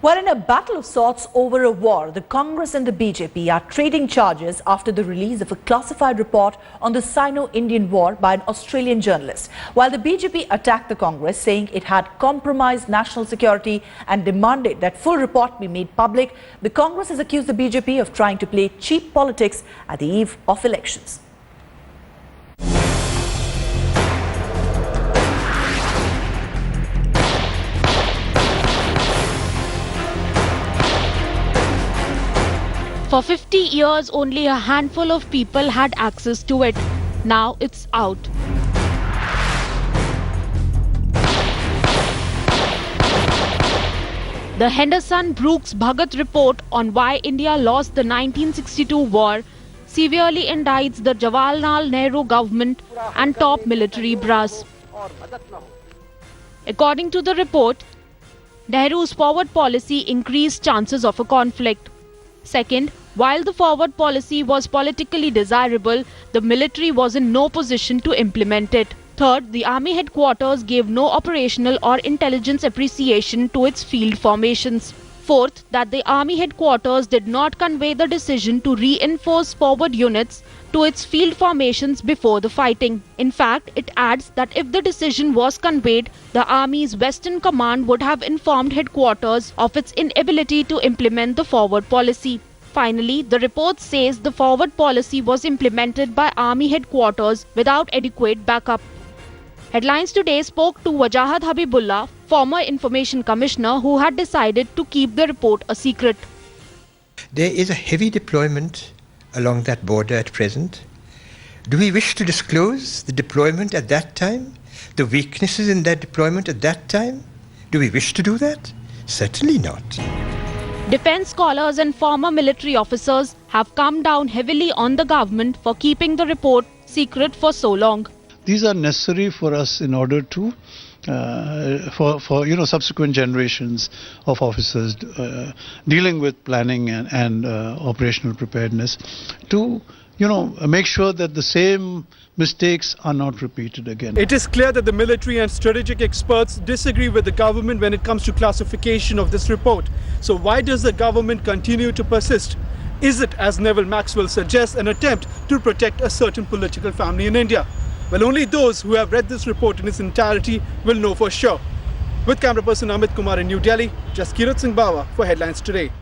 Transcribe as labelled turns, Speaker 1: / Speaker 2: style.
Speaker 1: Well, in a battle of sorts over a war, the Congress and the BJP are trading charges after the release of a classified report on the Sino-Indian war by an Australian journalist. While the BJP attacked the Congress, saying it had compromised national security and demanded that full report be made public, the Congress has accused the BJP of trying to play cheap politics at the eve of elections.
Speaker 2: For 50 years, only a handful of people had access to it. Now it's out. The Henderson-Brooks Bhagat report on why India lost the 1962 war severely indicts the Jawaharlal Nehru government and top military brass. According to the report, Nehru's forward policy increased chances of a conflict. Second, while the forward policy was politically desirable, the military was in no position to implement it. Third, the army headquarters gave no operational or intelligence appreciation to its field formations. Fourth, that the army headquarters did not convey the decision to reinforce forward units to its field formations before the fighting. In fact, it adds that if the decision was conveyed, the army's Western Command would have informed headquarters of its inability to implement the forward policy. Finally, the report says the forward policy was implemented by army headquarters without adequate backup. Headlines Today spoke to Wajahat Habibullah, former Information Commissioner, who had decided to keep the report a secret.
Speaker 3: There is a heavy deployment along that border at present. Do we wish to disclose the deployment at that time? The weaknesses in that deployment at that time? Do we wish to do that? Certainly not.
Speaker 2: Defense scholars and former military officers have come down heavily on the government for keeping the report secret for so long.
Speaker 4: These are necessary for us in order to for subsequent generations of officers dealing with planning and operational preparedness to make sure that the same mistakes are not repeated again.
Speaker 5: It is clear that the military and strategic experts disagree with the government when it comes to classification of this report. So why does the government continue to persist? Is it, as Neville Maxwell suggests, an attempt to protect a certain political family in India? Well, only those who have read this report in its entirety will know for sure. With camera person Amit Kumar in New Delhi, Jaskirat Singh Bawa for Headlines Today.